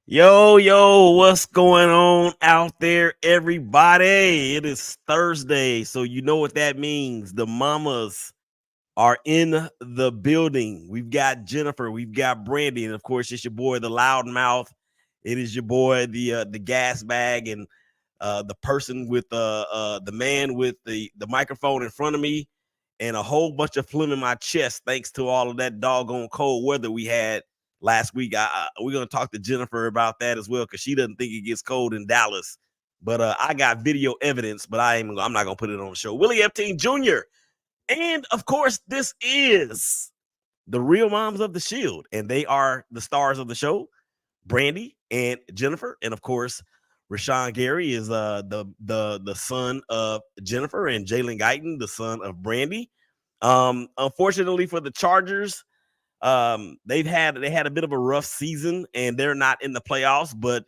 Yo, what's going on out there, everybody? It is Thursday, so you know what that means. The mamas are in the building. We've got Jennifer, we've got Brandee, and of course, it's your boy, the loudmouth. It is your boy, the gas bag, and the person with the man with the microphone in front of me, and a whole bunch of phlegm in my chest, thanks to all of that doggone cold weather we had last week. We're gonna talk to Jennifer about that as well, because she doesn't think it gets cold in Dallas. But I got video evidence, but I'm not gonna put it on the show. Willie Epstein Jr. And of course, this is the Real Moms of the Shield, and they are the stars of the show, Brandee and Jennifer. And of course, Rashan Gary is the son of Jennifer, and Jalen Guyton, the son of Brandee. Unfortunately for the Chargers, they had a bit of a rough season, and they're not in the playoffs. But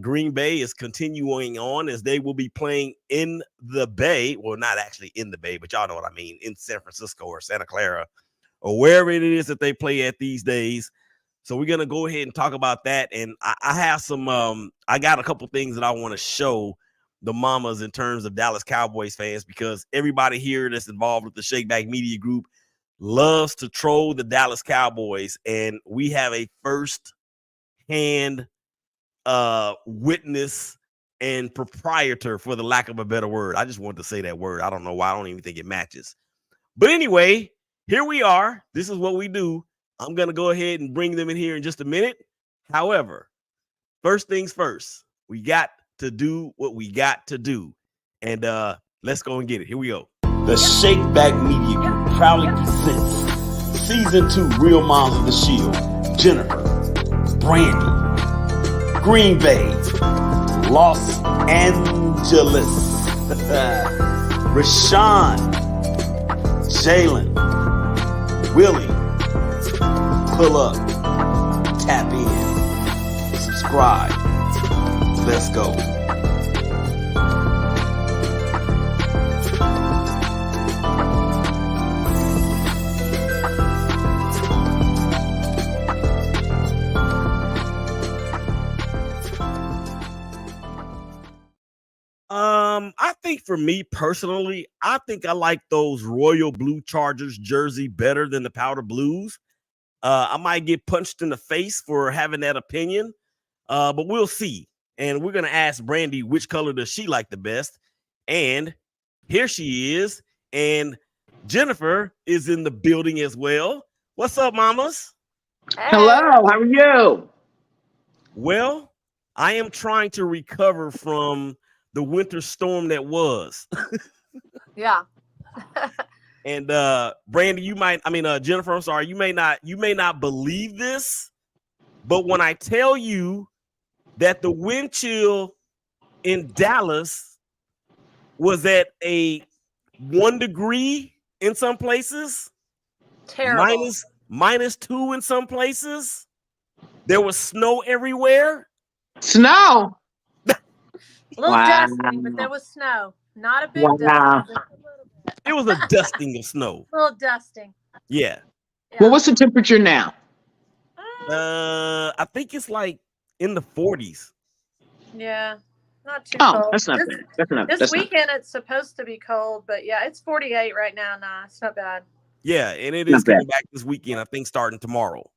Green Bay is continuing on, as they will be playing in the Bay. Well, not actually in the Bay, but y'all know what I mean, in San Francisco or Santa Clara or wherever it is that they play at these days. So we're gonna go ahead and talk about that. And I have some I got a couple things that I want to show the mamas in terms of Dallas Cowboys fans, because everybody here that's involved with the Shakeback Media Group loves to troll the Dallas Cowboys, and we have a first-hand witness and proprietor, for the lack of a better word. I just wanted to say that word. I don't know why. I don't even think it matches. But anyway, here we are. This is what we do. I'm going to go ahead and bring them in here in just a minute. However, first things first, we got to do what we got to do. And let's go and get it. Here we go. The Shakeback Media Group proudly presents Season 2 Real Moms of the Shield. Jennifer, Brandee, Green Bay, Los Angeles, Rashan, Jalen, Willie. Pull up, tap in, subscribe. Let's go. I think for me personally, I think I like those royal blue Chargers jersey better than the powder blues. I might get punched in the face for having that opinion, but we'll see. And we're going to ask Brandee which color does she like the best. And here she is. And Jennifer is in the building as well. What's up, mamas? Hello, how are you? Well, I am trying to recover from the winter storm that was. Yeah. And Brandee, Jennifer, I'm sorry, you may not believe this, but when I tell you that the wind chill in Dallas was at a 1 degree in some places, Terrible. -2 in some places, there was snow everywhere. Snow. A little dusting, but there was snow. Not a big dusting, just a little bit. It was a dusting of snow. A little dusting. Yeah. Well, what's the temperature now? I think it's like in the 40s. Yeah. Not too Oh, cold. that's not bad. This weekend it's supposed to be cold, but yeah, it's 48 right now. Nah, it's not bad. Yeah, and it is coming back this weekend, I think, starting tomorrow.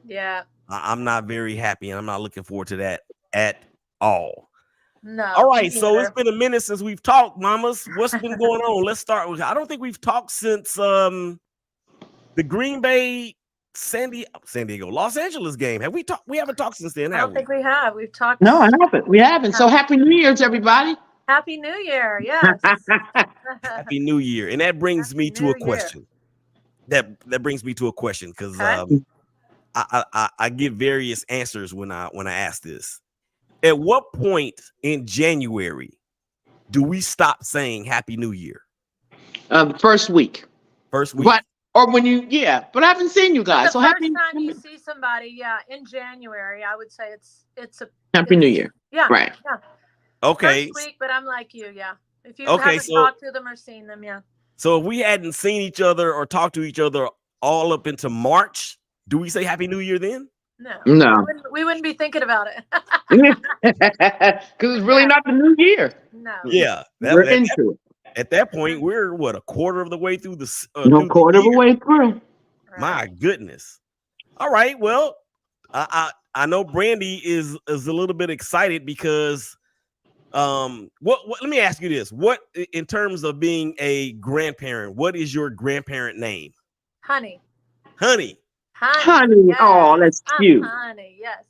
Yeah. I'm not very happy, and I'm not looking forward to that at all. No. All right, so it's been a minute since we've talked, mamas. What's been going on? Let's start with, I don't think we've talked since the Green Bay San Diego Los Angeles game. Have we talked? We haven't talked since then, I have don't we? think we have. We've talked. No, I haven't. We haven't. So happy New Year's, everybody. Happy New Year. Yes. Happy New Year. And that brings me to a question. That brings me to a question, because I give various answers when I ask this. At what point in January do we stop saying Happy New Year? First week. First week. But or when you but I haven't seen you guys. The So first happy time you see somebody, in January, I would say it's a Happy New Year. Yeah. Right. Yeah. Okay. First week, but I'm like you, yeah. If you Okay, haven't talked to them or seen them, yeah. So if we hadn't seen each other or talked to each other all up into March, do we say Happy New Year then? No. No. We wouldn't be thinking about it. Because it's really not the new year. No. Yeah, We're into it. at that point, we're what, a quarter of the way through the No quarter of the year. way through. My goodness. All right. Well, I know Brandee is a little bit excited because what let me ask you this. What, in terms of being a grandparent, what is your grandparent name? Honey. Honey. Yes. Oh, that's cute. Honey, yes.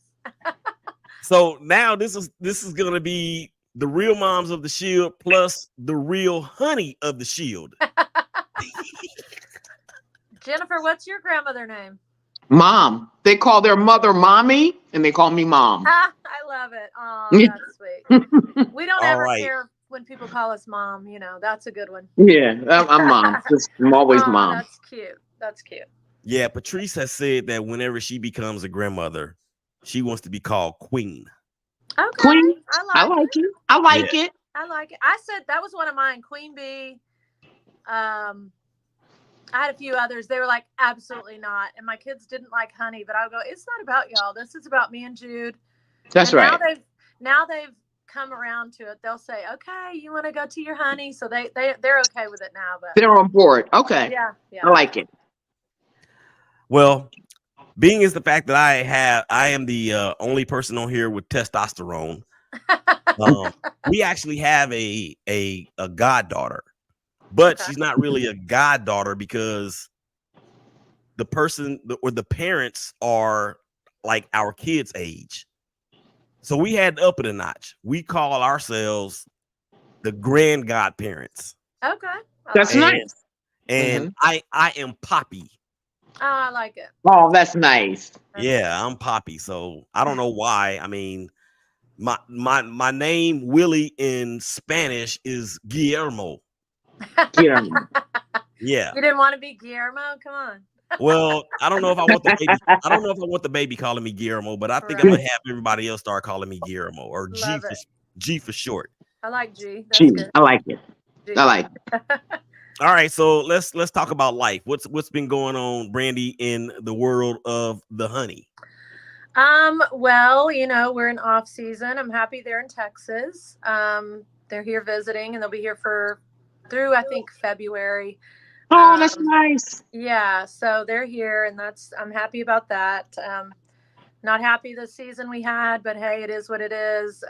So now this is gonna be the real moms of the Shield plus the real honey of the Shield. Jennifer, what's your grandmother name? Mom. They call their mother mommy, and they call me mom. I love it. Oh, that's sweet. We don't ever right. care when people call us mom. That's a good one. Yeah, I'm mom. I'm always mom. That's cute. That's cute. Yeah, Patrice has said that whenever she becomes a grandmother, she wants to be called Queen. Okay. Queen. I like it. I like it. I like it. I said that was one of mine. Queen Bee. I had a few others. They were like, absolutely not. And my kids didn't like Honey, but I would go, it's not about y'all. This is about me and Jude. That's right. Now they've come around to it. They'll say, okay, you want to go to your Honey? So they're okay with it now. But they're on board. Okay. Yeah. I like it. Well, being is the fact that I am the only person on here with testosterone. We actually have a goddaughter, but she's not really a goddaughter because the person or the parents are like our kids' age. So we had to up it a notch. We call ourselves the grand godparents. Okay. That's nice. And I am Poppy. Oh, I like it. Oh, that's nice. Yeah, I'm Poppy. So I don't know why. I mean, my name Willie in Spanish is Guillermo. Guillermo. Yeah. You didn't want to be Guillermo? Come on. Well, I don't know if I want the baby. I don't know if I want the baby calling me Guillermo, but I think I'm gonna have everybody else start calling me Guillermo or G for short. I like G. That's G. good. I like it. G. I like it. All right, so let's talk about life. What's been going on, Brandee, in the world of the honey? Well, we're in off season. I'm happy they're in Texas. They're here visiting, and they'll be here through I think February. Oh, that's nice. Yeah, so they're here, and I'm happy about that. Not happy this season we had, but hey, it is what it is.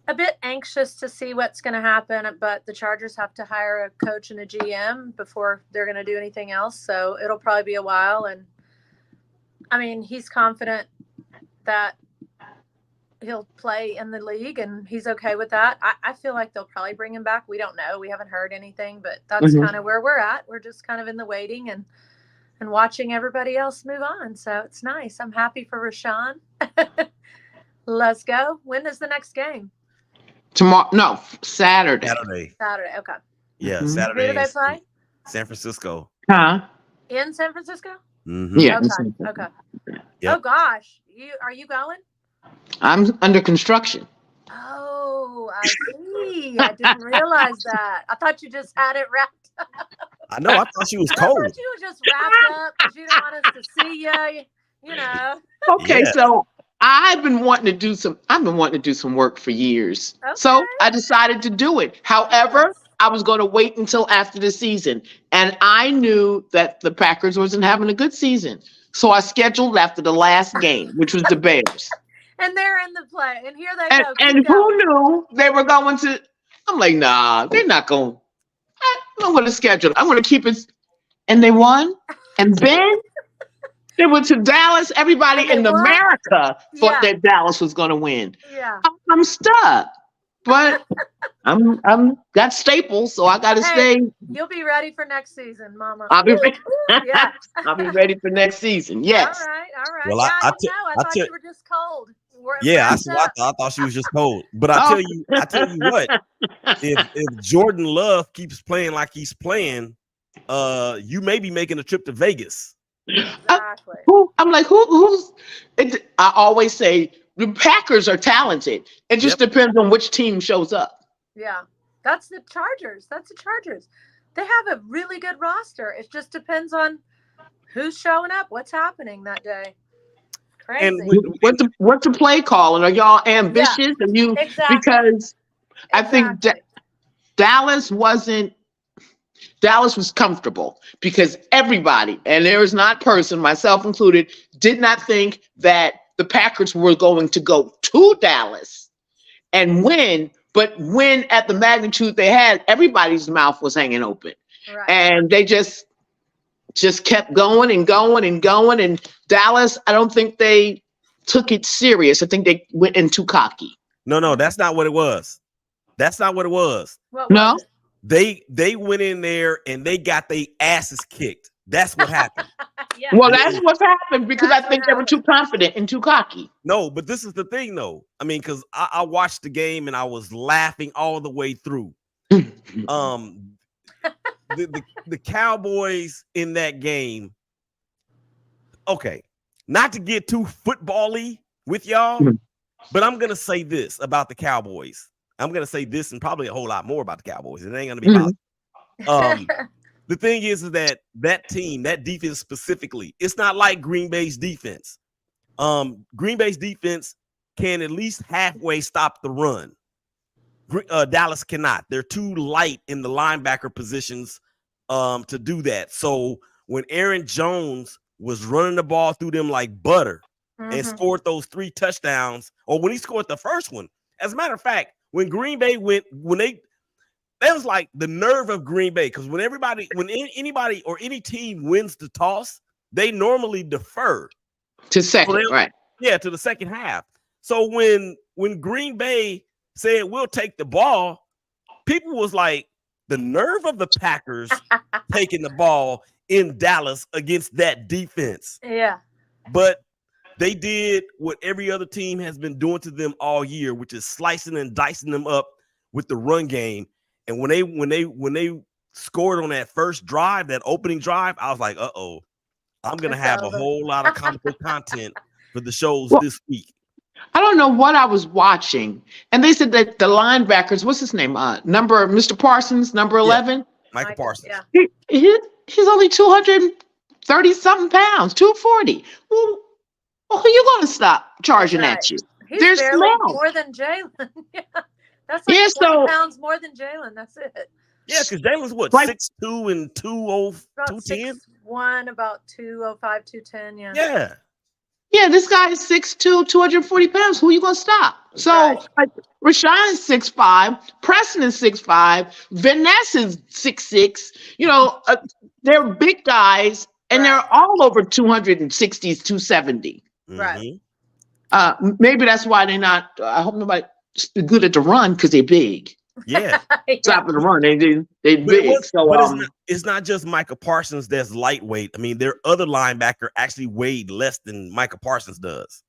A bit anxious to see what's going to happen, but the Chargers have to hire a coach and a GM before they're going to do anything else. So it'll probably be a while. And I mean, he's confident that he'll play in the league and he's okay with that. I feel like they'll probably bring him back. We don't know. We haven't heard anything, but that's kind of where we're at. We're just kind of in the waiting and watching everybody else move on. So it's nice. I'm happy for Rashan. Let's go. When is the next game? Tomorrow? No, Saturday. Saturday. Okay. Yeah, Saturday. Who do they play? San Francisco. Huh? In San Francisco? Mm-hmm. Yeah. Okay. Yep. Oh gosh, are you going? I'm under construction. Oh, I see. I didn't realize that. I thought you just had it wrapped up. I know. I thought she was cold. I thought you were just wrapped up because you didn't want us to see you. You know. Okay, Yeah. So I've been wanting to do some work for years. Okay. So I decided to do it. However, I was going to wait until after the season. And I knew that the Packers wasn't having a good season. So I scheduled after the last game, which was the Bears. And they're in the play. And here they go. And who knew they were going to? I'm like, nah, they're not going. I'm going to schedule it. I'm going to keep it. And they won. And then they went to Dallas. Everybody in America thought that Dallas was going to win. Yeah. I'm stuck. But I'm got staples, so I got to stay. You'll be ready for next season, Mama. I'll be ready. Yeah. I'll be ready for next season. Yes. All right. Well, I thought you were just cold. Yeah, I thought she was just cold. But I tell you what, if Jordan Love keeps playing like he's playing, you may be making a trip to Vegas. Exactly. I'm like, who's? I always say the Packers are talented. It just depends on which team shows up. Yeah, that's the Chargers. They have a really good roster. It just depends on who's showing up? What's happening that day? Crazy. And What's the play call? And are y'all ambitious? Yeah, And you exactly. because I think Dallas was comfortable because everybody, and there is not person, myself included, did not think that the Packers were going to go to Dallas and win, but win at the magnitude they had. Everybody's mouth was hanging open, Right. and they just kept going and going and going. And Dallas, I don't think they took it serious. I think they went in too cocky. No, that's not what it was. That's not what it was. What No? was it? They went in there and they got their asses kicked. That's what happened. Yeah. Well, that's what's happened because That's I think what they were too confident and too cocky. No, but this is the thing, though. I mean, because I watched the game and I was laughing all the way through. The Cowboys in that game. Okay, not to get too football-y with y'all, but I'm gonna say this about the Cowboys. I'm gonna say this and probably a whole lot more about the Cowboys. It ain't gonna be about. The thing is that team, that defense specifically, it's not like Green Bay's defense. Green Bay's defense can at least halfway stop the run. Dallas cannot. They're too light in the linebacker positions to do that. So when Aaron Jones was running the ball through them like butter and scored those 3 touchdowns, or when he scored the first one, as a matter of fact, when Green Bay that was like the nerve of Green Bay, because when anybody or any team wins the toss, they normally defer to second, right? Yeah, to the second half. So when Green Bay said we'll take the ball, people was like, the nerve of the Packers taking the ball in Dallas against that defense. Yeah. But they did what every other team has been doing to them all year, which is slicing and dicing them up with the run game. And when they scored on that first drive, that opening drive, I was like, uh-oh, I'm going to have a whole lot of comical content for the shows this week. I don't know what I was watching. And they said that the linebackers, what's his name? Mr. Parsons, number 11. Yeah, Michael Parsons. Yeah. He's only 230 something pounds, 240. Well, who you going to stop charging at you? He's They're barely small. more than Jalen. Yeah. That's like 20 pounds more than Jalen. That's it. Yeah, because Jalen's what, 6'2" and 210? 6'1", about 205, 210. Yeah. Yeah. Yeah, this guy is 6'2", 240 pounds. Who are you going to stop? So, like, Rashan is 6'5", Preston is 6'5", Vanessa is 6'6". You know, they're big guys, and they're all over 260s, 270. Right. Maybe that's why they're not. I hope nobody good at the run because they're big. Yeah. Stopping the run, they big. But it's not just Micah Parsons that's lightweight. I mean, their other linebacker actually weighed less than Micah Parsons does.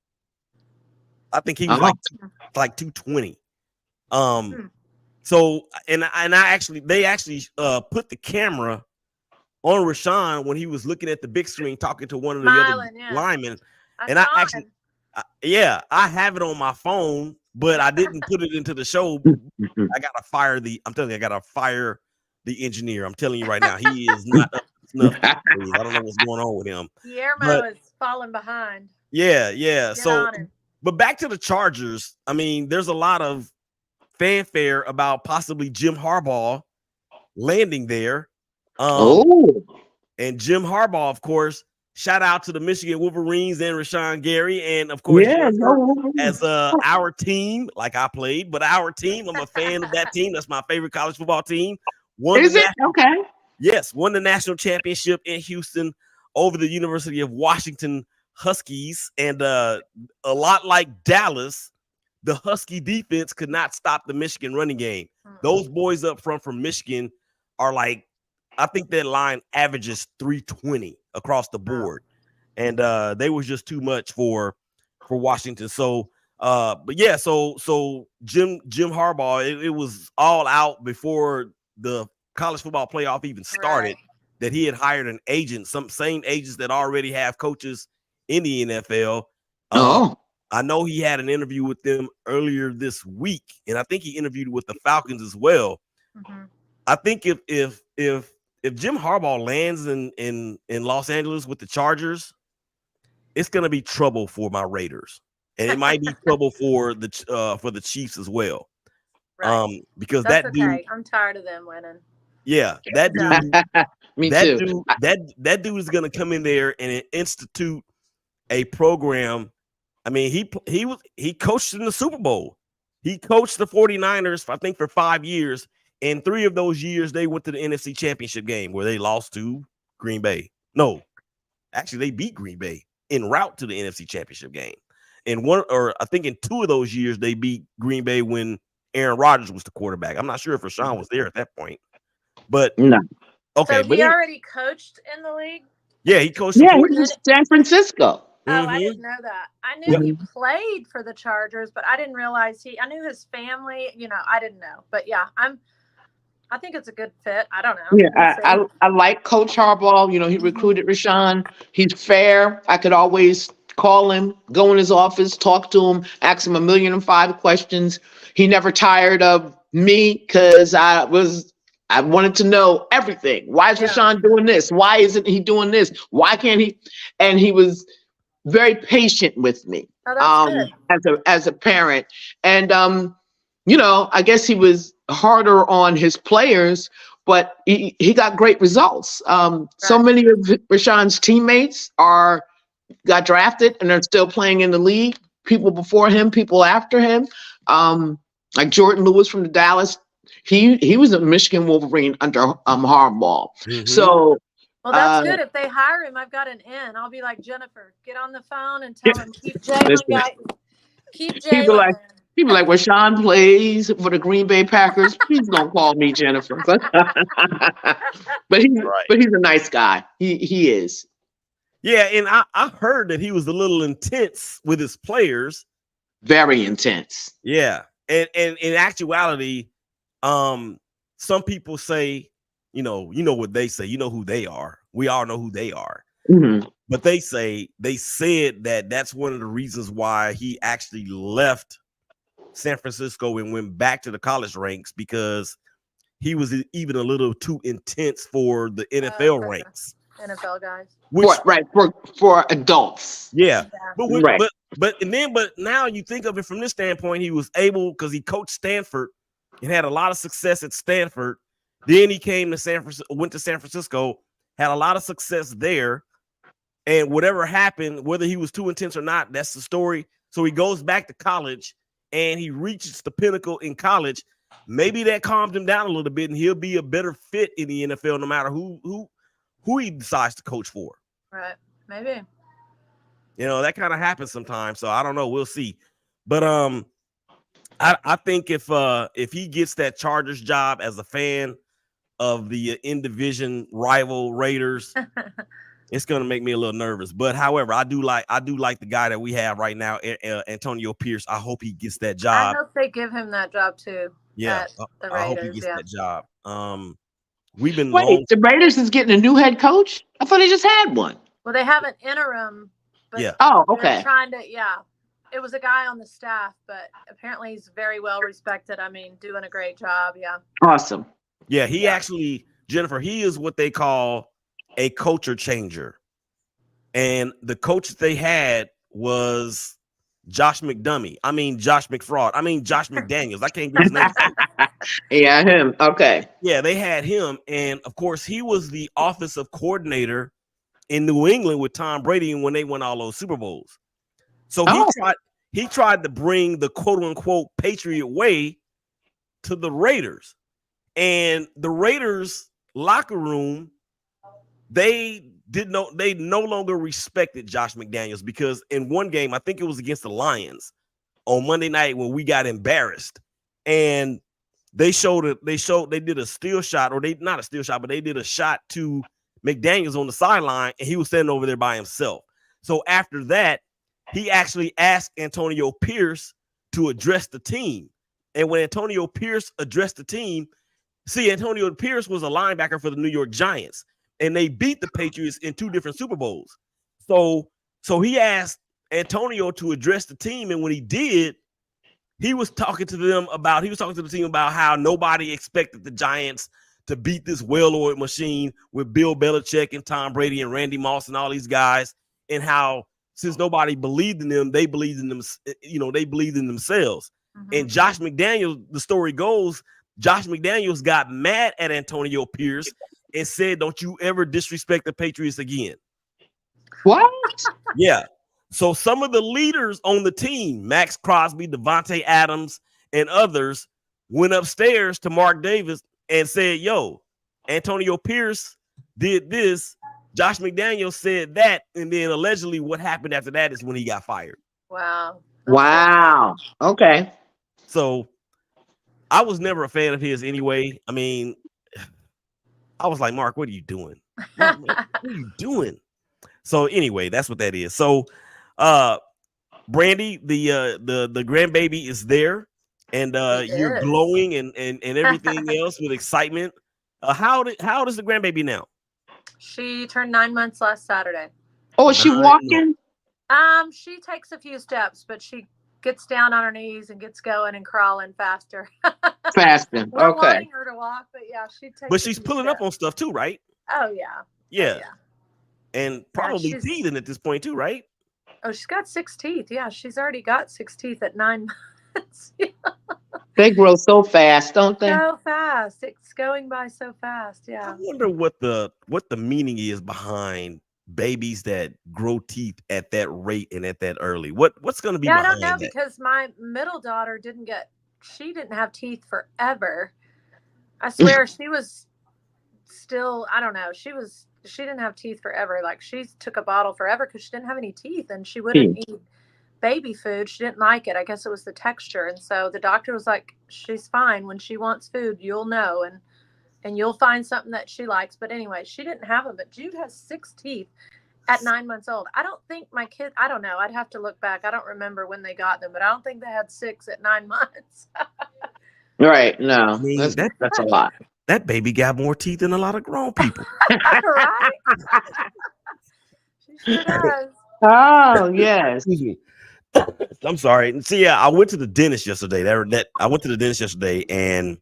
I think he was like 220. So they actually put the camera on Rashan when he was looking at the big screen talking to one of the other linemen. I have it on my phone, but I didn't put it into the show. I gotta fire the engineer. I'm telling you right now, he is not up to snuff. I don't know what's going on with him. Guillermo is falling behind. Yeah. So, but back to the Chargers. I mean, there's a lot of fanfare about possibly Jim Harbaugh landing there. And Jim Harbaugh, of course. Shout out to the Michigan Wolverines and Rashan Gary, and of course, as our team, like I played, but our team, I'm a fan of that team. That's my favorite college football team. Is it? Okay. Yes, won the national championship in Houston over the University of Washington Huskies, and a lot like Dallas, the Husky defense could not stop the Michigan running game. Those boys up front from Michigan are like, I think that line averages 320 across the board, and they was just too much for Washington. So, but yeah, so Jim Harbaugh, it was all out before the college football playoff even started that he had hired an agent, some same agents that already have coaches in the NFL. I know he had an interview with them earlier this week, and I think he interviewed with the Falcons as well. I think if Jim Harbaugh lands in Los Angeles with the Chargers, it's gonna be trouble for my Raiders, and it might be trouble for the Chiefs as well. Right. Because That's that dude, okay. I'm tired of them winning. yeah, that Done. dude, Me that too. dude, that dude is gonna come in there and institute a program. I mean, he coached in the Super Bowl. He coached the 49ers, I think, for 5 years. And 3 of those years, they went to the NFC Championship game where they lost to Green Bay. No, actually, they beat Green Bay en route to the NFC Championship game. And I think in 2 of those years, they beat Green Bay when Aaron Rodgers was the quarterback. I'm not sure if Rashan was there at that point. But No. okay, So he already coached in the league? yeah, he coached Yeah, the he 49ers. was in San Francisco. Oh, I didn't know that. I knew Yep. he played for the Chargers, but I didn't realize I knew his family. I didn't know. But yeah, I think it's a good fit. I don't know. Yeah, We'll see. I like Coach Harbaugh. He recruited Rashan. He's fair. I could always call him, go in his office, talk to him, ask him 1,000,005 questions. He never tired of me because I wanted to know everything. Why is Rashan doing this? Why isn't he doing this? Why can't he? And he was very patient with me. Oh, that's good. As a parent. And I guess he was harder on his players, but he got great results. So many of Rashan's teammates got drafted and are still playing in the league. People before him, people after him. Like Jordan Lewis from the Dallas. He was a Michigan Wolverine under Harbaugh. Mhm. So Well, that's good. If they hire him, I've got an in. I'll be like, Jennifer, get on the phone and tell him keep Jalen Guyton. Keep Jalen. People like Rashan plays for the Green Bay Packers. Please don't call me Jennifer. But he's a nice guy. He is. Yeah, and I heard that he was a little intense with his players. Very intense. Yeah, and in actuality, some people say, you know what they say. You know who they are. We all know who they are. Mm-hmm. But they said that that's one of the reasons why he actually left San Francisco and went back to the college ranks, because he was even a little too intense for the NFL ranks. NFL guys. For adults. Yeah. Right. But now you think of it from this standpoint, he was able, because he coached Stanford and had a lot of success at Stanford. Then he came to went to San Francisco, had a lot of success there. And whatever happened, whether he was too intense or not, that's the story. So he goes back to college and he reaches the pinnacle in college. Maybe that calmed him down a little bit, and he'll be a better fit in the NFL no matter who he decides to coach for. Right. Maybe. That kind of happens sometimes. So I don't know. We'll see. But I think if he gets that Chargers job as a fan of the in-division rival Raiders, it's going to make me a little nervous. But however, I do like the guy that we have right now, Antonio Pierce. I hope he gets that job. I hope they give him that job too. Yeah, the Raiders, I hope he gets that job. We've been the Raiders is getting a new head coach? I thought he just had one. Well, they have an interim. But yeah. Oh, okay. They're trying to. Yeah, it was a guy on the staff, but apparently he's very well respected. I mean, doing a great job. Yeah. Awesome. Yeah, he actually, Jennifer, he is what they call a culture changer. And the coach that they had was Josh McFraud. I mean, Josh McDaniels. I can't get his name. Yeah, him. Okay. Yeah, they had him. And of course, he was the offensive coordinator in New England with Tom Brady when they won all those Super Bowls. So he tried to bring the quote unquote Patriot way to the Raiders. And the Raiders locker room, they no longer respected Josh McDaniels, because in one game, I think it was against the Lions on Monday night, when we got embarrassed, and they did a steal shot, or not a steal shot, but they did a shot to McDaniels on the sideline, and he was standing over there by himself. So after that, he actually asked Antonio Pierce to address the team. And when Antonio Pierce addressed the team, Antonio Pierce was a linebacker for the New York Giants, and they beat the Patriots in 2 different Super Bowls. So he asked Antonio to address the team, and when he did, he was talking to the team about how nobody expected the Giants to beat this well-oiled machine with Bill Belichick and Tom Brady and Randy Moss and all these guys, and how since nobody believed in them, they believed in them, they believed in themselves. And Josh McDaniels, the story goes, Josh McDaniels got mad at Antonio Pierce and said, "Don't you ever disrespect the Patriots again." What? Yeah. So some of the leaders on the team, Max Crosby, Devontae Adams, and others, went upstairs to Mark Davis and said, "Yo, Antonio Pierce did this. Josh McDaniels said that." And then allegedly what happened after that is when he got fired. Wow. Wow. Okay. So I was never a fan of his anyway. I mean, I was like, Mark, what are you doing? What are you doing? So anyway, that's what that is. So Brandee, the grandbaby is there, and you're glowing and everything else with excitement. How old is the grandbaby now? She turned 9 months last Saturday. Oh, is she walking? She takes a few steps, but she gets down on her knees and gets going and crawling faster. Faster. We're Okay. wanting her to walk, but yeah, she takes. But she's pulling up on stuff too, right? Oh yeah. Yeah. Oh, yeah. And probably teething at this point too, right? Oh, she's got 6 teeth. Yeah, she's already got 6 teeth at 9 months. They grow so fast, don't they? So fast. It's going by so fast. Yeah. I wonder what the meaning is behind babies that grow teeth at that rate and at that early. What's going to be? Yeah, I behind don't know that? because my middle daughter didn't have teeth forever. I swear she was still. I don't know. She didn't have teeth forever. Like she took a bottle forever because she didn't have any teeth and she wouldn't eat baby food. She didn't like it. I guess it was the texture. And so the doctor was like, she's fine. When she wants food, you'll know. And you'll find something that she likes. But anyway, she didn't have them. But Jude has 6 teeth at 9 months old. I don't think my kid, I don't know. I'd have to look back. I don't remember when they got them, but I don't think they had 6 at 9 months. Right. No, I mean, that's a lot. That baby got more teeth than a lot of grown people. Right? She sure does. Oh, yes. Excuse me. I'm sorry. See, yeah, I went to the dentist yesterday. I went to the dentist yesterday, and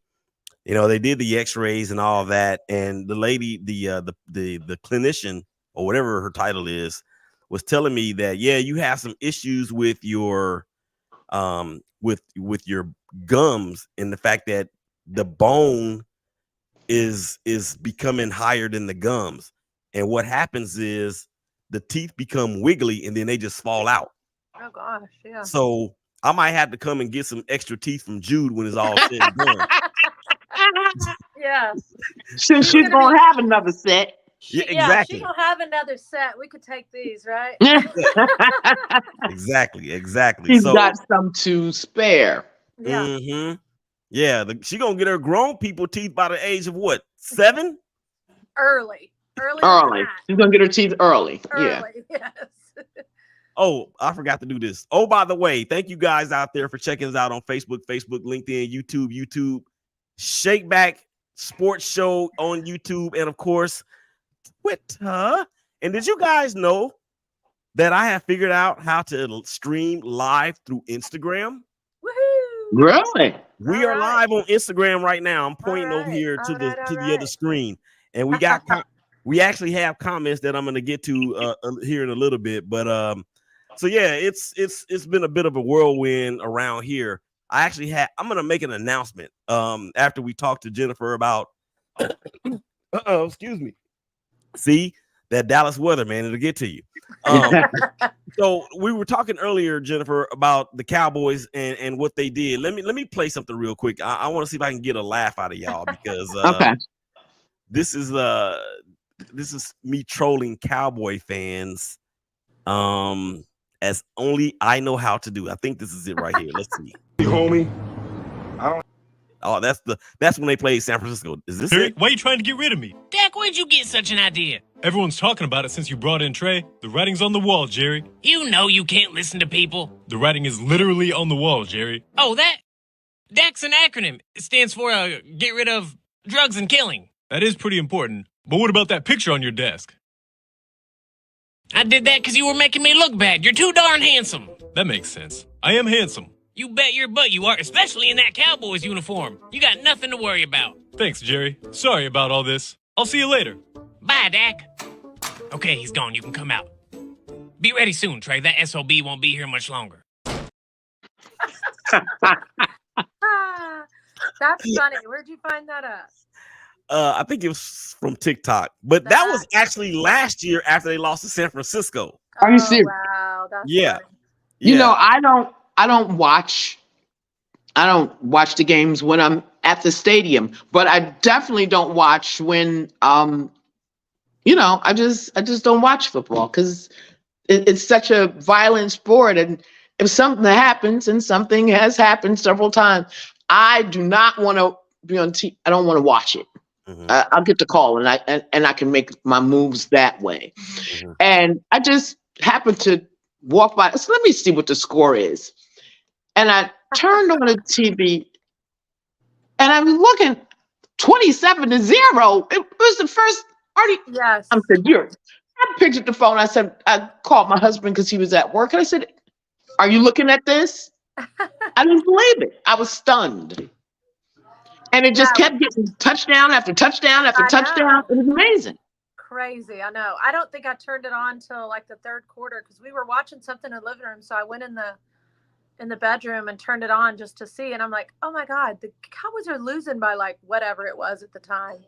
they did the X-rays and all that. And the lady, the clinician or whatever her title is, was telling me that you have some issues with your with your gums, and the fact that the bone is becoming higher than the gums. And what happens is the teeth become wiggly and then they just fall out. Oh gosh, yeah. So I might have to come and get some extra teeth from Jude when it's all said and done. Yeah. Since she's gonna have another set. Yeah, exactly. She's gonna have another set. We could take these, right? Exactly. She's got some to spare. Yeah. Mm-hmm. Yeah, she gonna get her grown people teeth by the age of what? 7? Early. She's gonna get her teeth early. Yeah. Yes. Oh, I forgot to do this. Oh, by the way, thank you guys out there for checking us out on Facebook, LinkedIn, YouTube, Shake Back Sports Show on YouTube, and of course, Twitter. And did you guys know that I have figured out how to stream live through Instagram? Woohoo! Really? We are live on Instagram right now. I'm pointing over here to the other screen, and we actually have comments that I'm going to get to here in a little bit. But so yeah, it's been a bit of a whirlwind around here. I'm going to make an announcement after we talk to Jennifer about. Excuse me. See that Dallas weather, man, it'll get to you. So we were talking earlier, Jennifer, about the Cowboys and what they did. Let me play something real quick. I want to see if I can get a laugh out of y'all because okay. This is me trolling Cowboy fans as only I know how to do. I think this is it right here. Let's see. Hey, homie. Oh, that's when they played San Francisco. Is this it? Why are you trying to get rid of me? Dak, where'd you get such an idea? Everyone's talking about it since you brought in Trey. The writing's on the wall, Jerry. You know you can't listen to people. The writing is literally on the wall, Jerry. Oh, that? DAC's an acronym. It stands for get rid of drugs and killing. That is pretty important. But what about that picture on your desk? I did that because you were making me look bad. You're too darn handsome. That makes sense. I am handsome. You bet your butt you are, especially in that Cowboys uniform. You got nothing to worry about. Thanks, Jerry. Sorry about all this. I'll see you later. Bye, Dak. Okay, he's gone. You can come out. Be ready soon, Trey. That SOB won't be here much longer. Ah, that's funny. Where'd you find that at? I think it was from TikTok, but that was actually last year after they lost to San Francisco. Are you serious? Wow, that's Yeah. funny. You know, I don't watch the games when I'm at the stadium, but I definitely don't watch when I just don't watch football because it's such a violent sport, and if something happens, and something has happened several times, I do not want to be on TV. I don't want to watch it. Mhm. I'll get the call, and I can make my moves that way. Mhm. And I just happened to walk by. So let me see what the score is. And I turned on the TV, and I'm looking 27-0. It was the first. Yes. I said, I picked up the phone. I called my husband because he was at work, and I said, "Are you looking at this?" I didn't believe it. I was stunned. And it just kept getting touchdown after touchdown after touchdown. It was amazing. Crazy. I know. I don't think I turned it on till like the third quarter because we were watching something in the living room. So I went in the bedroom and turned it on just to see. And I'm like, oh my God, the Cowboys are losing by like whatever it was at the time.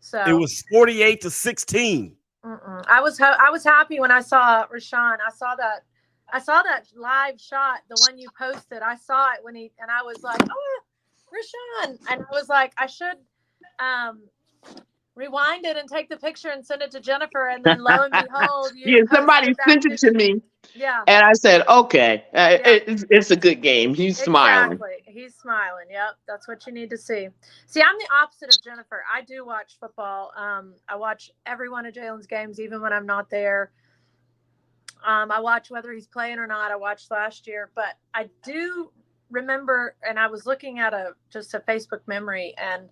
So it was 48-16. I was happy when I saw Rashan. I saw that live shot, the one you posted. I saw it and I was like, oh, Rashan. And I was like, I should rewind it and take the picture and send it to Jennifer. And then lo and behold, somebody sent it to me. Yeah. And I said, okay, it's a good game. He's smiling. Exactly. He's smiling. Yep. That's what you need to see. See, I'm the opposite of Jennifer. I do watch football. I watch every one of Jalen's games, even when I'm not there. I watch whether he's playing or not. I watched last year, but I do remember, and I was looking at just a Facebook memory, and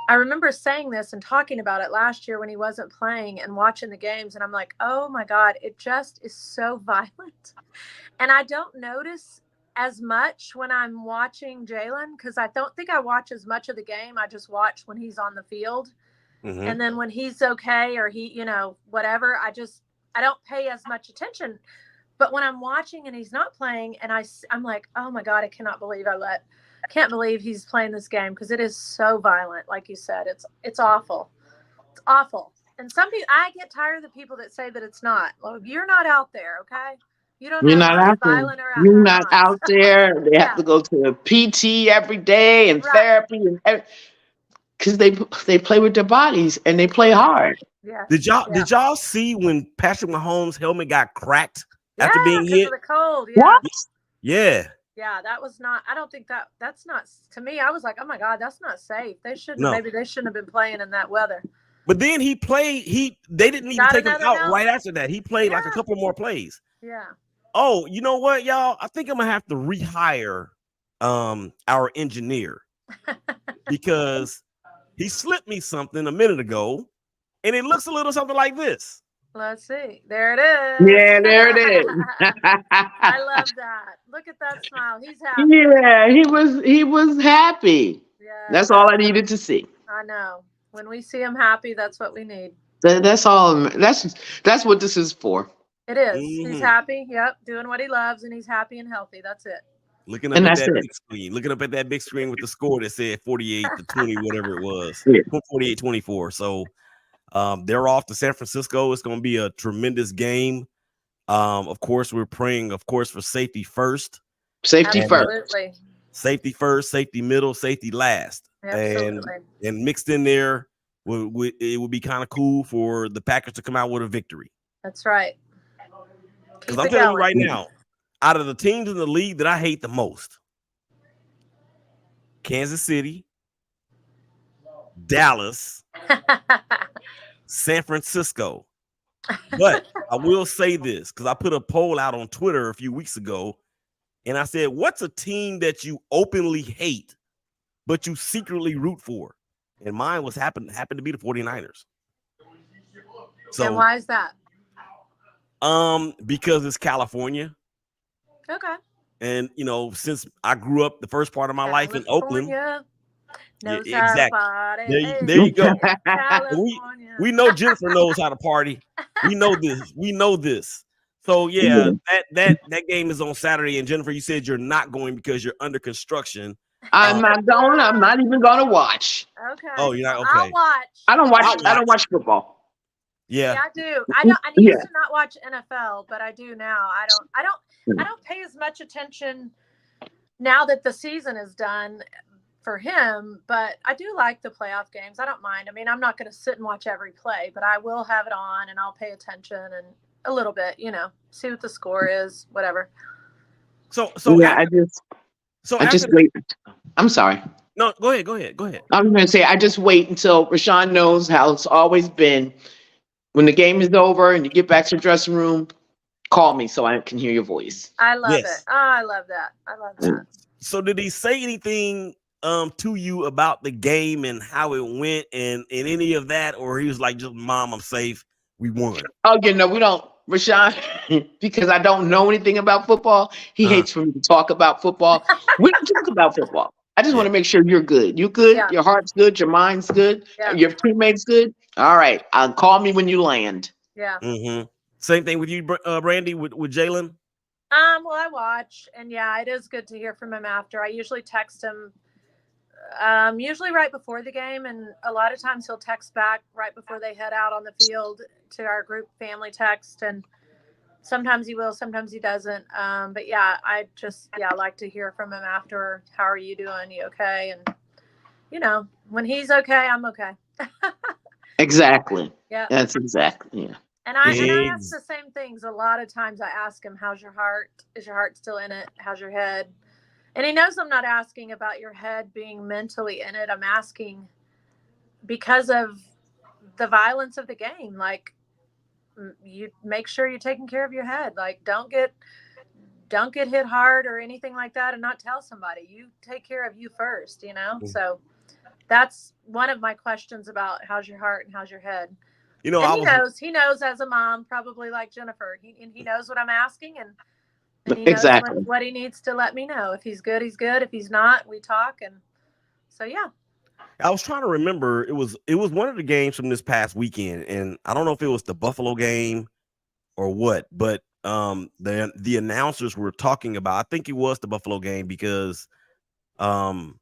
I remember saying this and talking about it last year when he wasn't playing and watching the games. And I'm like, oh my God, it just is so violent. And I don't notice as much when I'm watching Jalen because I don't think I watch as much of the game. I just watch when he's on the field. Mm-hmm. And then when he's okay or he, whatever, I don't pay as much attention. But when I'm watching and he's not playing and I'm like, oh my God, I can't believe he's playing this game because it is so violent. Like you said, it's awful. It's awful. And some people, I get tired of the people that say that it's not. Well, you're not out there, okay? You don't know if it's violent or you're not out there. They have to go to PT every day and therapy and because they play with their bodies and they play hard. Yeah. Did y'all see when Patrick Mahomes' helmet got cracked after being hit? Of the cold. Yeah. What? Yeah. Yeah, that was not. I don't think that's not. To me, I was like, oh my God, that's not safe. They shouldn't. Maybe they shouldn't have been playing in that weather. But then he played. They didn't even take him out right after that. He played like a couple more plays. Yeah. Oh, you know what, y'all? I think I'm gonna have to rehire our engineer because he slipped me something a minute ago, and it looks a little something like this. Let's see. There it is. Yeah, there it is. I love that. Look at that smile. He's happy. Yeah, he was happy. Yeah. That's all I needed to see. I know. When we see him happy, that's what we need. That's all. That's what this is for. It is. Mm-hmm. He's happy. Yep. Doing what he loves, and he's happy and healthy. That's it. Looking up at that big screen. Looking up at that big screen with the score that said 48-20, whatever it was. Yeah. 48-24. So they're off to San Francisco. It's going to be a tremendous game. Of course, we're praying, for safety first. Safety first. Safety first, safety middle, safety last. Absolutely. And mixed in there, it would be kind of cool for the Packers to come out with a victory. That's right. Because I'm telling you right now, out of the teams in the league that I hate the most, Kansas City, Dallas, San Francisco. But I will say this, because I put a poll out on Twitter a few weeks ago, and I said, what's a team that you openly hate, but you secretly root for? And mine happened to be the 49ers. So, and why is that? Because it's California. Okay. And, since I grew up the first part of my life in Oakland, Knows Yeah, how to exactly. party. There you go. California. We know Jennifer knows how to party. We know this. We know this. So yeah, that game is on Saturday. And Jennifer, you said you're not going because you're under construction. I'm not going. I'm not even going to watch. Okay. Oh, you're not Well, okay. I'll watch. I don't watch. I'll I don't watch football. Yeah. Yeah, I do. I don't. I used to not watch NFL, but I do now. I don't pay as much attention now that the season is done for him. But I do like the playoff games. I don't mind. I mean, I'm not going to sit and watch every play, but I will have it on and I'll pay attention and a little bit. See what the score is, whatever. So yeah, I just wait. I'm sorry. No, go ahead. I was going to say I just wait until Rashan knows how it's always been. When the game is over and you get back to the dressing room, call me so I can hear your voice. I love it. Oh, I love that. I love that. So did he say anything to you about the game and how it went and any of that, or he was like, just Mom, I'm safe, we won? Oh, we don't, Rashan, because I don't know anything about football. He hates for me to talk about football. We don't talk about football. I just want to make sure you're good. You good? Yeah. Your heart's good. Your mind's good. Yeah. Your teammates good. All right. Call me when you land. Yeah. Mm-hmm. Same thing with you, Brandee, with Jalen. Well, I watch, and yeah, it is good to hear from him after. I usually text him, usually right before the game, and a lot of times he'll text back right before they head out on the field to our group family text, and sometimes he will, sometimes he doesn't. But yeah, I like to hear from him after. How are you doing? You okay? And when he's okay, I'm okay. Exactly. Yeah. That's exactly. Yeah. And I ask the same things. A lot of times I ask him, how's your heart? Is your heart still in it? How's your head? And he knows I'm not asking about your head being mentally in it. I'm asking because of the violence of the game. Like, you make sure you're taking care of your head. Like, don't get hit hard or anything like that and not tell somebody. You take care of you first, Mm-hmm. So that's one of my questions about how's your heart and how's your head. And he knows as a mom, probably like Jennifer, he knows what I'm asking, and he knows what he needs to let me know. If he's good, he's good. If he's not, we talk. And so, yeah. I was trying to remember. It was one of the games from this past weekend, and I don't know if it was the Buffalo game or what, but the announcers were talking about. I think it was the Buffalo game because no,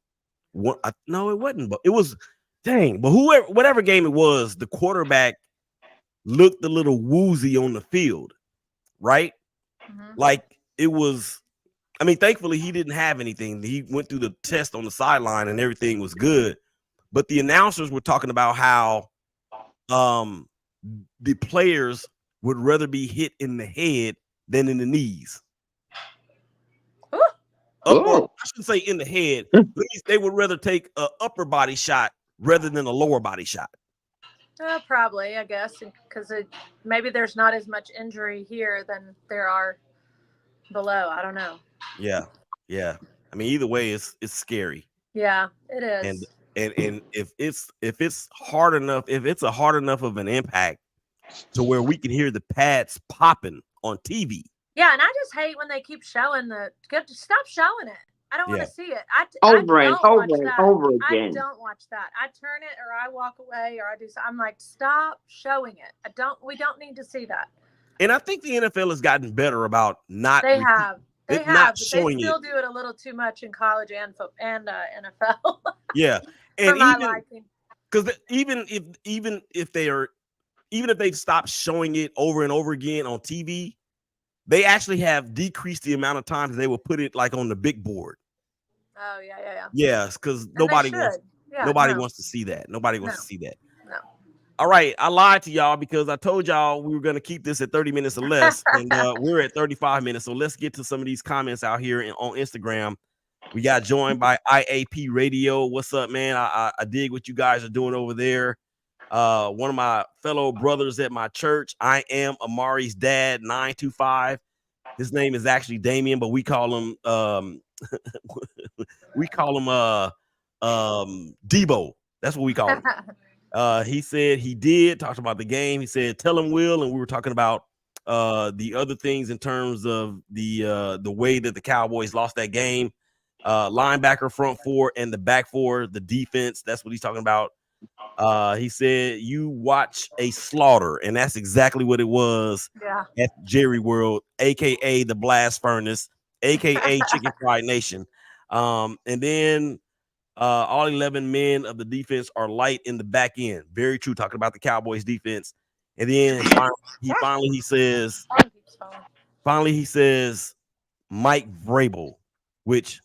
it wasn't. But it was but whatever game it was, the quarterback looked a little woozy on the field, right? Mm-hmm. Like it was. I mean, thankfully he didn't have anything. He went through the test on the sideline and everything was good. But the announcers were talking about how the players would rather be hit in the head than in the knees. Or I shouldn't say in the head. Please, they would rather take an upper body shot rather than a lower body shot. Probably, I guess, because maybe there's not as much injury here than there are below. I don't know. Yeah. I mean, either way, it's scary. Yeah, it is. And if it's hard enough, if it's a hard enough of an impact to where we can hear the pads popping on TV. Yeah, and I just hate when they keep showing stop showing it. I don't want to see it. Over again. I don't watch that. I turn it or I walk away or I do so. I'm like, stop showing it. We don't need to see that. And I think the NFL has gotten better about not. They have. They showing they still do it a little too much in college and NFL. Yeah, and for my liking. Because even if they've stopped showing it over and over again on TV, they actually have decreased the amount of times they will put it like on the big board. Oh yeah. Yes, because nobody wants to see that. Nobody wants to see that. No. All right, I lied to y'all because I told y'all we were going to keep this at 30 minutes or less, and we're at 35 minutes. So let's get to some of these comments out here on Instagram. We got joined by IAP Radio. What's up, man? I dig what you guys are doing over there. One of my fellow brothers at my church, I am Amari's dad, 925. His name is actually Damien, but we call him Debo. That's what we call him. He said talked about the game. He said, tell him, Will. And we were talking about the other things in terms of the way that the Cowboys lost that game. linebacker, front four, and the back four, the defense. That's what he's talking about. He said you watch a slaughter, and that's exactly what it was at Jerry World, aka the Blast Furnace, aka Chicken Fried Nation. And then all 11 men of the defense are light in the back end. Very true, talking about the Cowboys defense. And then he says Mike Vrabel, which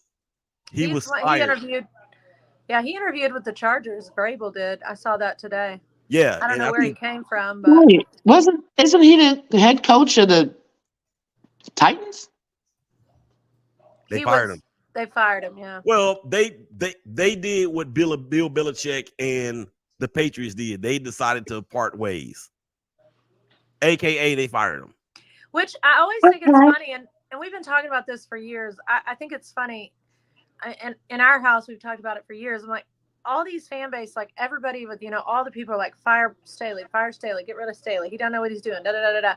he was fired. He interviewed with the Chargers. Vrabel did. I saw that today. Yeah, I don't know where he came from, but isn't he the head coach of the Titans? They fired him. They fired him. Yeah. Well, they did what Bill Belichick and the Patriots did. They decided to part ways. AKA, they fired him. Which I always think it's funny, and we've been talking about this for years. I think it's funny. And in our house, we've talked about it for years. I'm like, all these fan base, like everybody with, all the people are like, fire Staley, get rid of Staley. He don't know what he's doing. Da, da, da, da, da.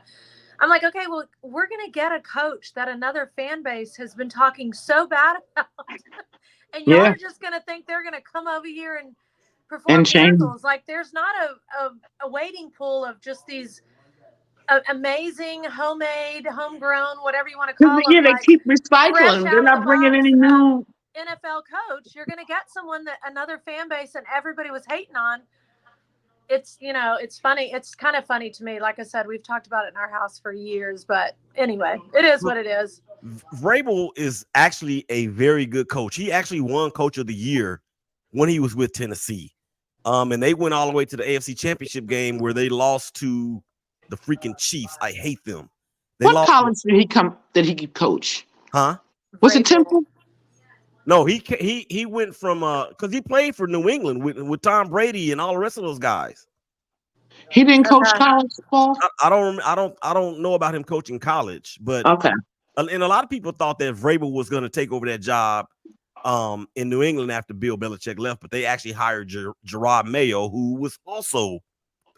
I'm like, okay, well, we're going to get a coach that another fan base has been talking so bad about. And y'all are just going to think they're going to come over here and perform miracles. Like, there's not a waiting pool of just these amazing, homemade, homegrown, whatever you want to call them. Yeah, they keep recycling. They're not bringing any new NFL coach. You're going to get someone that another fan base and everybody was hating on. It's, it's funny. It's kind of funny to me. Like I said, we've talked about it in our house for years, but anyway, it is what it is. Vrabel is actually a very good coach. He actually won Coach of the Year when he was with Tennessee. And they went all the way to the AFC Championship game where they lost to the freaking Chiefs. I hate them. What college did he coach? Huh? Was it Temple? No, he went from because he played for New England with Tom Brady and all the rest of those guys. He didn't coach college football. I don't know about him coaching college, but okay. And a lot of people thought that Vrabel was going to take over that job in New England after Bill Belichick left, but they actually hired Gerard Mayo, who was also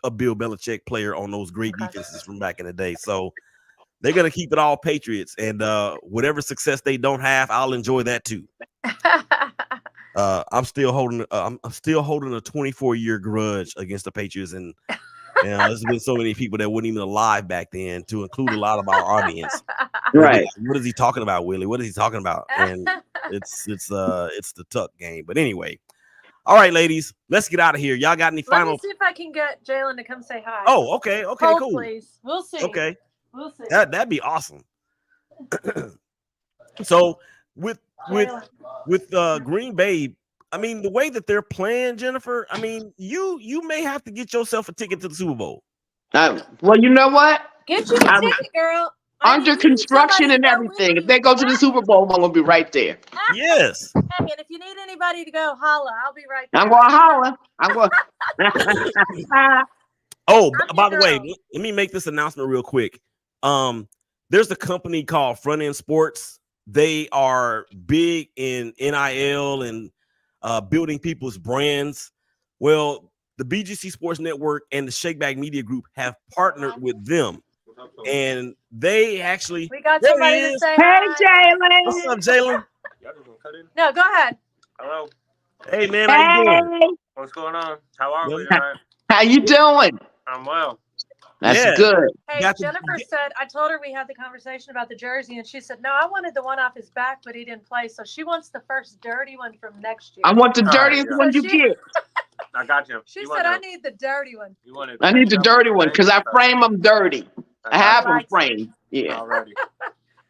a Bill Belichick player on those great defenses from back in the day. So they're going to keep it all Patriots, and whatever success they don't have, I'll enjoy that too. I'm still holding a 24-year grudge against the Patriots, and there's been so many people that weren't even alive back then, to include a lot of our audience. Right? What is he talking about, Willie? What is he talking about? And it's the Tuck game. But anyway, all right, ladies, let's get out of here. Y'all got any final? Let me see if I can get Jalen to come say hi. Oh, okay, Hold, cool. Please, we'll see. Okay, we'll see. That'd be awesome. So with Green Bay, I mean, the way that they're playing, Jennifer, I mean, you may have to get yourself a ticket to the Super Bowl. Well, you know what? Get you a ticket, girl. Under construction and everything. If they go to the Super Bowl, I'm gonna be right there. Yes. Hey, and if you need anybody to go holla, I'll be right there. I'm going to holla. I'm going. Oh, by the way, let me make this announcement real quick. There's a company called Front End Sports. They are big in NIL and building people's brands. Well, the BGC Sports Network and the Shakeback Media Group have partnered with them. And they actually, we got somebody to say hey, hi. Jalen. What's up, Jalen? No, go ahead. Hello. Hey, man, how you doing? What's going on? How are we tonight? How you doing? I'm well. That's good. Hey, Jennifer said, I told her we had the conversation about the jersey, and she said, no, I wanted the one off his back, but he didn't play. So she wants the first dirty one from next year. I want the dirtiest one you get. I got you. She said, I need the dirty one. I need the dirty one because I frame them dirty. I have them framed. Yeah. Already.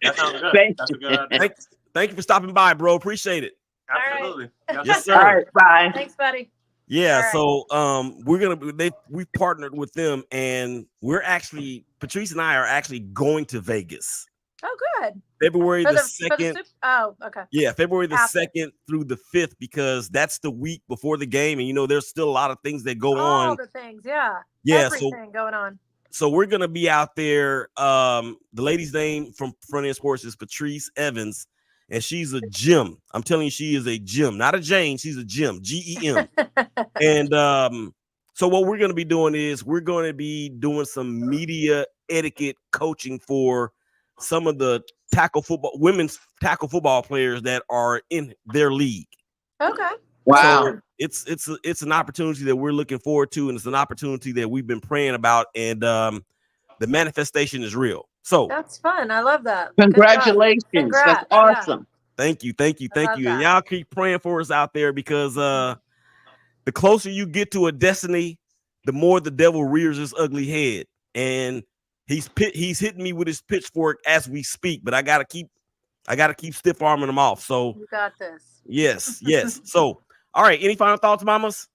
That sounds good. That's a good idea. Thank you for stopping by, bro. Appreciate it. Absolutely. Right. Yes, sir. All right, bye. Thanks, buddy. Yeah, right. So we partnered with them, and Patrice and I are actually going to Vegas. Oh, good. February the 2nd. Oh, okay. Yeah, February the 2nd through the 5th, because that's the week before the game, and there's still a lot of things that go on. All the things, yeah. Yeah, everything going on. So we're gonna be out there. The lady's name from Front End Sports is Patrice Evans, and she's a gem. I'm telling you, she is a gem, not a Jane. She's a gem, GEM. And so what we're gonna be doing is we're gonna be doing some media etiquette coaching for some of the women's tackle football players that are in their league. Okay. Wow. So it's an opportunity that we're looking forward to, and it's an opportunity that we've been praying about, and the manifestation is real. So that's fun. I love that. Congratulations. Congrats. That's awesome. Thank you. And y'all keep praying for us out there, because the closer you get to a destiny, the more the devil rears his ugly head. And he's hitting me with his pitchfork as we speak, but I gotta keep stiff arming him off. So you got this. Yes. So, all right. Any final thoughts, mamas?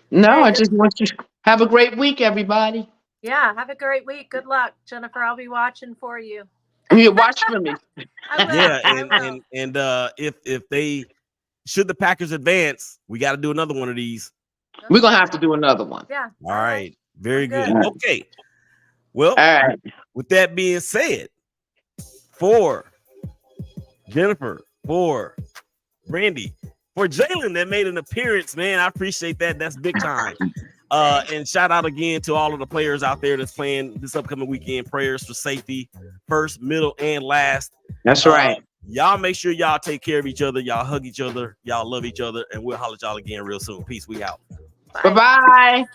No, I just want you to have a great week, everybody. Yeah, have a great week. Good luck, Jennifer. I'll be watching for you. You watch for me. I will. Yeah, and if they should the Packers advance, we got to do another one of these. We're gonna have to do another one. Yeah. All right. Very good. Good. Okay. Well, all right. With that being said, for Jennifer, for Brandee, for Jalen that made an appearance, man, I appreciate that. That's big time. And shout out again to all of the players out there that's playing this upcoming weekend. Prayers for safety, first, middle, and last. That's right. Y'all make sure y'all take care of each other. Y'all hug each other. Y'all love each other. And we'll holler at y'all again real soon. Peace. We out. Bye-bye.